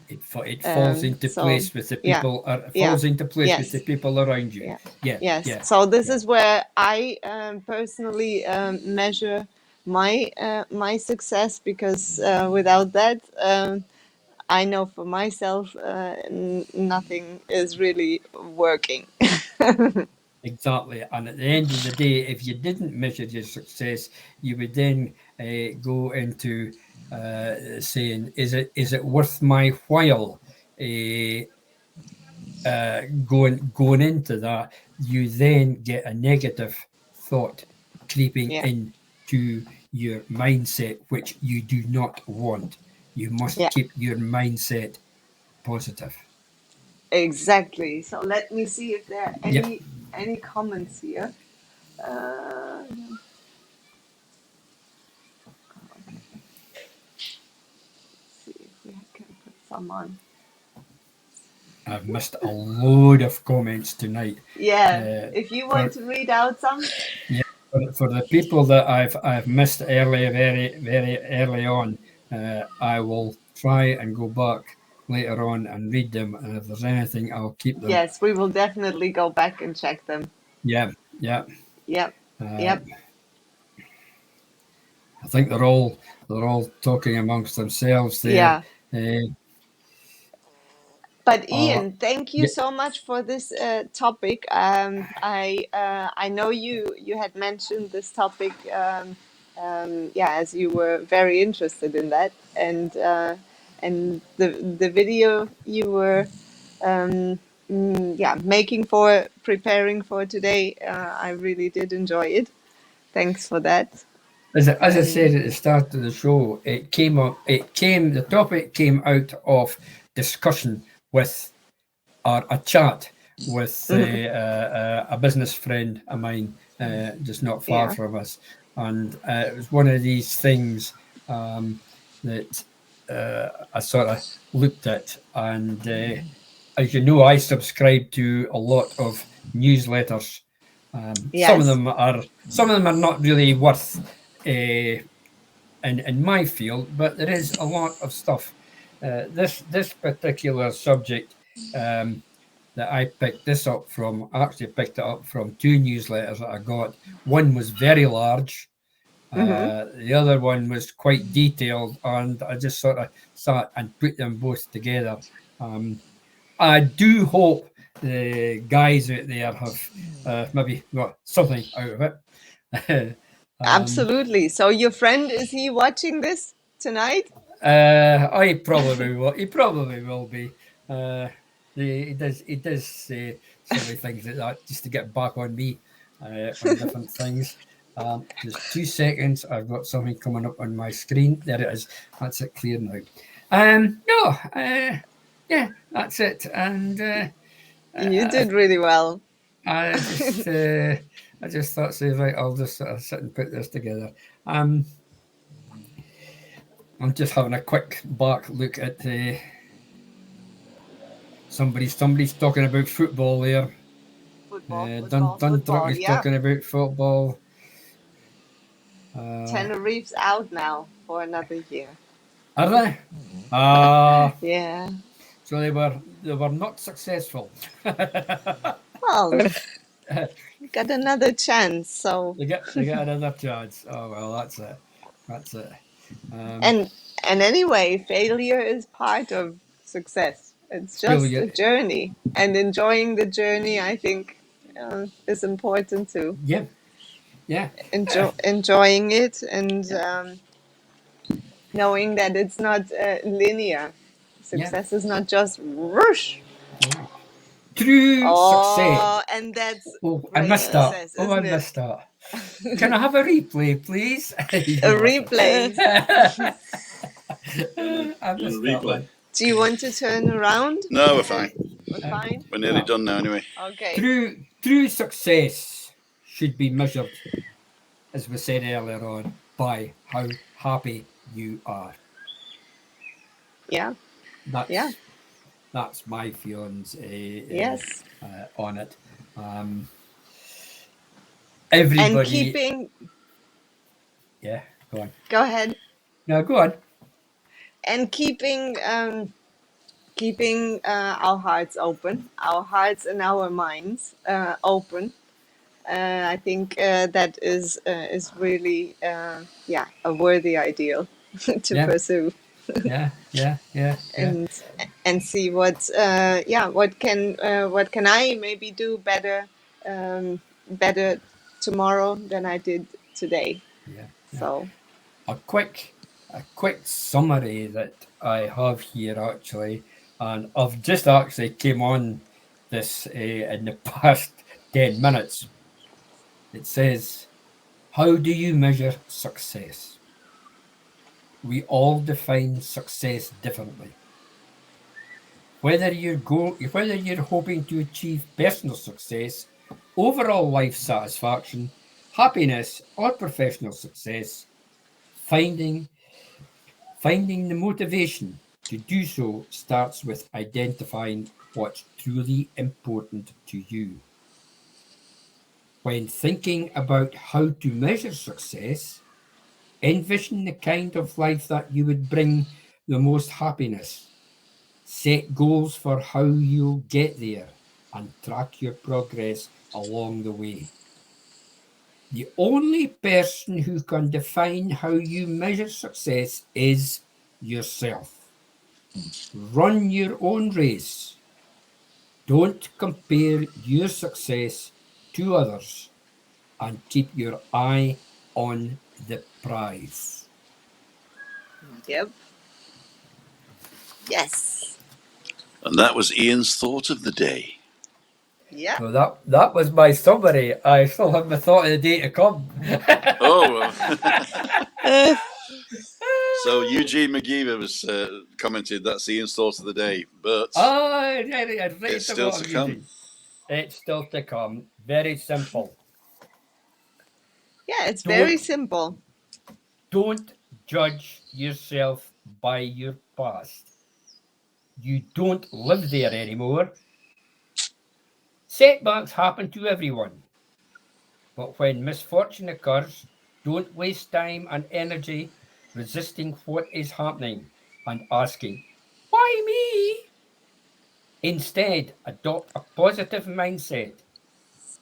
It falls into So place with the yeah, people. yeah, Falls into place with the yes. people around you. Yeah. Yeah. Yes. Yeah. So this Yeah. is where I personally measure my success, because without that, I know for myself nothing is really working. Exactly. And at the end of the day, if you didn't measure your success, you would then go into saying, "Is it worth my while?" Uh, going into that, you then get a negative thought creeping Yeah. into your mindset, which you do not want. You must Yeah. keep your mindset positive. Exactly. So let me see if there are Yep. any comments here. Uh, see if we can put some on. I've missed a load of comments tonight. Yeah. If you want For to read out some. yeah, for the people that I've missed early, very early on, I will try and go back later on and read them. And if there's anything, I'll keep them. Yes, we will definitely go back and check them. Yeah, yeah. Yep, Uh, yep. I think they're all talking amongst themselves there. Yeah. But Uh, Ian, thank you yeah, so much for this topic. I know you had mentioned this topic, yeah, as you were very interested in that, and the video you were yeah, preparing for today, I really did enjoy it. Thanks for that. as I said And at the start of the show, the topic came out of discussion with, or a chat with a business friend of mine, just not far yeah, from us, and it was one of these things that I sort of looked at, and as you know, I subscribe to a lot of newsletters. Some of yes, them are not really worth in my field, but there is a lot of stuff. This particular subject that I picked this up from, I actually picked it up from two newsletters that I got. One was very large. mm-hmm. The other one was quite detailed, and I just sort of sat and put them both together. I do hope the guys out there have maybe got something out of it. Absolutely. So your friend, is he watching this tonight? I probably will. He probably will be. He does. He does say silly things like that just to get back on me on different things. Just 2 seconds. I've got something coming up on my screen. There it is. That's it clear now. No. Yeah, that's it. And You did really well. I just thought, say, right, I'll just sort of sit and put this together. I'm just having a quick back look at somebody's talking about football there. Football. Is Yeah. talking about football. Tenerife's out now for another year. Are they? Yeah. So they were not successful. Well, got another chance. So they get another chance. Oh well, that's it. That's it. and anyway, failure is part of success. It's just a Failure. journey, and enjoying the journey, I think, is important too. Yeah. Yeah. Enjoying it and knowing that it's not linear. Yeah. Success is not just whoosh. True success. Oh, and that's Oh, I great missed that. success, Oh, I isn't it? missed that. Can I have a replay, please? A replay. I missed that one. Do you want to turn around? No, we're fine. We're fine. We're nearly done now anyway. Okay. True success should be measured, as we said earlier on, by how happy you are. Yeah. That's my feelings Yes. on it. Everybody. And keeping. Yeah, go on. Go ahead. No, go on. And keeping our hearts open, our hearts and our minds open. I think that is really a worthy ideal to pursue. Yeah. And see what can I maybe do better better tomorrow than I did today. Yeah. So A quick summary that I have here actually, and I've just actually came on this in the past 10 minutes. It says, how do you measure success? We all define success differently. Whether you're hoping to achieve personal success, overall life satisfaction, happiness, or professional success, finding the motivation to do so starts with identifying what's truly important to you. When thinking about how to measure success, envision the kind of life that you would bring the most happiness. Set goals for how you'll get there and track your progress along the way. The only person who can define how you measure success is yourself. Run your own race. Don't compare your success to others and keep your eye on the prize. Yep. Yes. And that was Ian's thought of the day. Yeah. So that was my summary. I still have my thought of the day to come. Oh, Uh, so Eugene McGeever was commented that's Ian's thought of the day, but It's still to come. It's still to come. Very simple. Yeah, it's very simple. Don't judge yourself by your past. You don't live there anymore. Setbacks happen to everyone. But when misfortune occurs, don't waste time and energy resisting what is happening and asking, why me? Instead, adopt a positive mindset.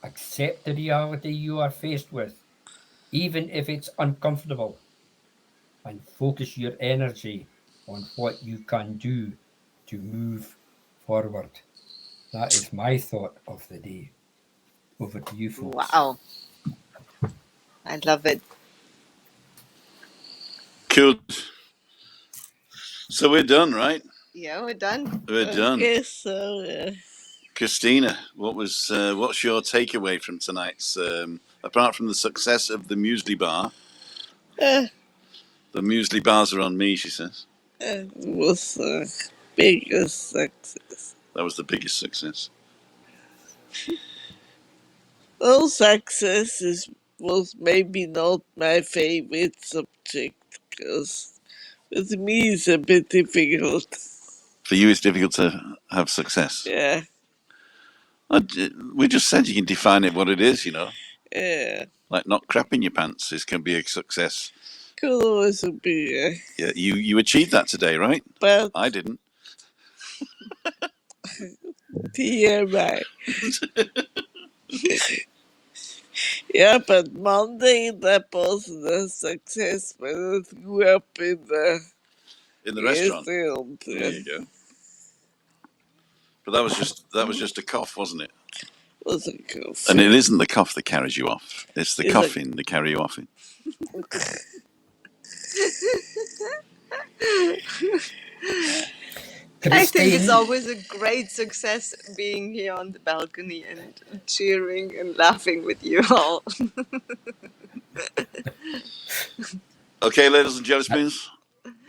Accept the reality you are faced with, even if it's uncomfortable, and focus your energy on what you can do to move forward. That is my thought of the day. Over to you, folks. Wow. I love it. Cool. So we're done, right? Yeah, we're done. We're done. guess so, yeah. Christina, what's your takeaway from tonight's? Apart from the success of the muesli bar, Uh, the muesli bars are on me. She says it was the biggest success. that was the biggest success. Well, success was maybe not my favorite subject because with me it's a bit difficult. For you, it's difficult to have success. Yeah, We just said you can define it what it is, yeah. like not crapping your pants can be a success. Could also be, Yeah, you achieved that today, right? but I didn't. TMI. Yeah, but Monday that wasn't a success when I threw up in the restaurant. restaurant. There you go. But that was just a cough, wasn't it? Was a cough. And it isn't the cough that carries you off; it's the It's coughing that carry you off it. I think it's Christine, always a great success being here on the balcony and cheering and laughing with you all. Okay, ladies and gentlemen,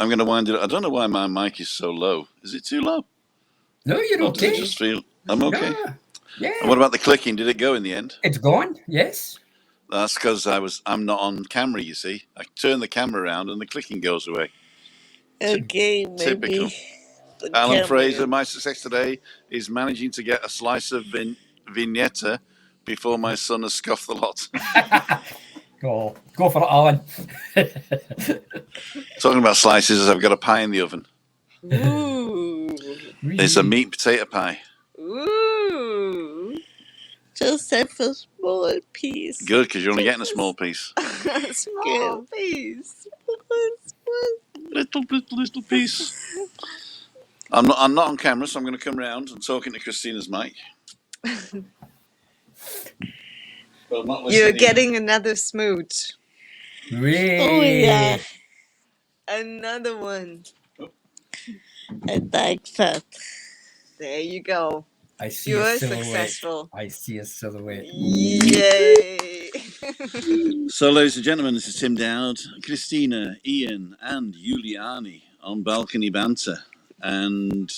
I'm going to wind it up. I don't know why my mic is so low. Is it too low? no, you're Or does it okay. just feel I'm okay? No, yeah, And what about the clicking? Did it go in the end? it's gone. Yes. That's because I'm not on camera, you see. I turn the camera around and the clicking goes away. Okay, maybe. Typical. The Alan camera. Fraser, my success today is managing to get a slice of vignetta before my son has scoffed the lot. Go for it, Alan. Talking about slices, I've got a pie in the oven. Ooh. It's a meat potato pie. Ooh. Just have a small piece. Good, because you're only getting a small piece. Small piece. Little piece. I'm not on camera, so I'm going to come round and talk into Christina's mic. But I'm not You're listening. getting another smooch. Oh, yeah. Another one. I like that. There you go. I see You're a silhouette. successful. I see a silhouette. Yay. So, ladies and gentlemen, this is Tim Dowd, Christina, Ian, and Juliane on Balcony Banter. And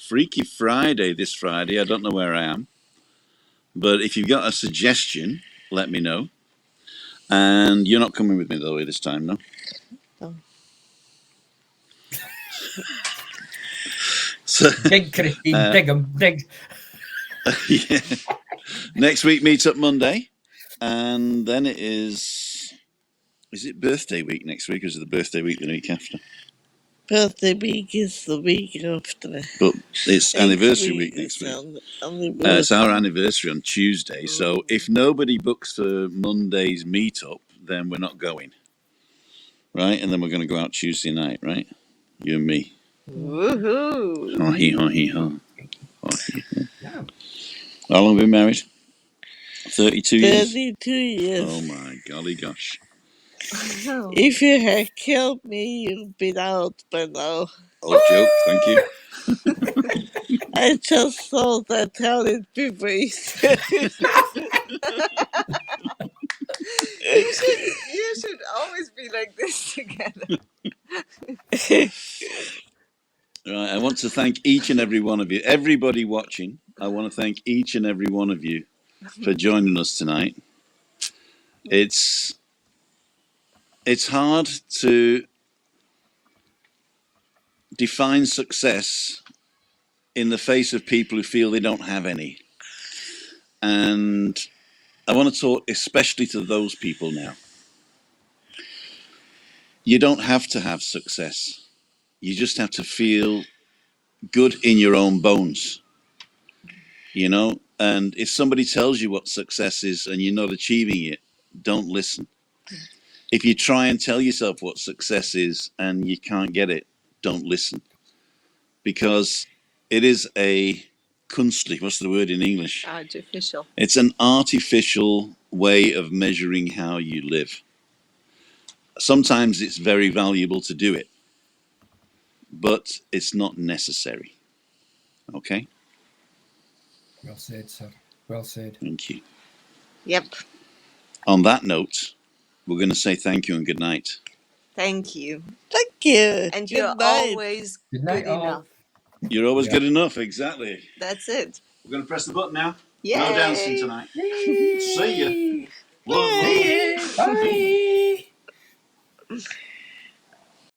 Freaky Friday this Friday. I don't know where I am. But if you've got a suggestion, let me know. And you're not coming with me, though, this time, no? No. So, Dig, Christine, dig 'em, dig. yeah. Next week, meet up Monday. And then it is it birthday week next week, or is it the birthday week the week after? Birthday week is the week after. But it's anniversary week Next next week. week is It's anniversary. our anniversary on Tuesday. So if nobody books for Monday's meetup, then we're not going. Right? And then we're going to go out Tuesday night, right? You and me. Woohoo! Ha hee ha hee ha. Yeah. How long have we been married? 32 years? 32 years. Oh my golly gosh. If you had killed me, you'd been out by now. Old joke, thank you. I just thought I'd tell it before you said You should always be like this together. it. Right, I want to thank each and every one of you. Everybody watching, I want to thank each and every one of you for joining us tonight. It's hard to define success in the face of people who feel they don't have any. And I want to talk especially to those people now. You don't have to have success. You just have to feel good in your own bones, you know? And if somebody tells you what success is and you're not achieving it, don't listen. If you try and tell yourself what success is and you can't get it, don't listen. Because it is a kunstlich, what's the word in English? Artificial. It's an artificial way of measuring how you live. Sometimes it's very valuable to do it, but it's not necessary. Okay? Well said, sir. Well said. Thank you. Yep. On that note, we're going to say thank you and good night. Thank you. Thank you. And Good you're night. always Good night, good all. enough. You're always Yeah. good enough, exactly. That's it. We're going to press the button now. Yay! No dancing tonight. Yay. See ya. See ya. Bye.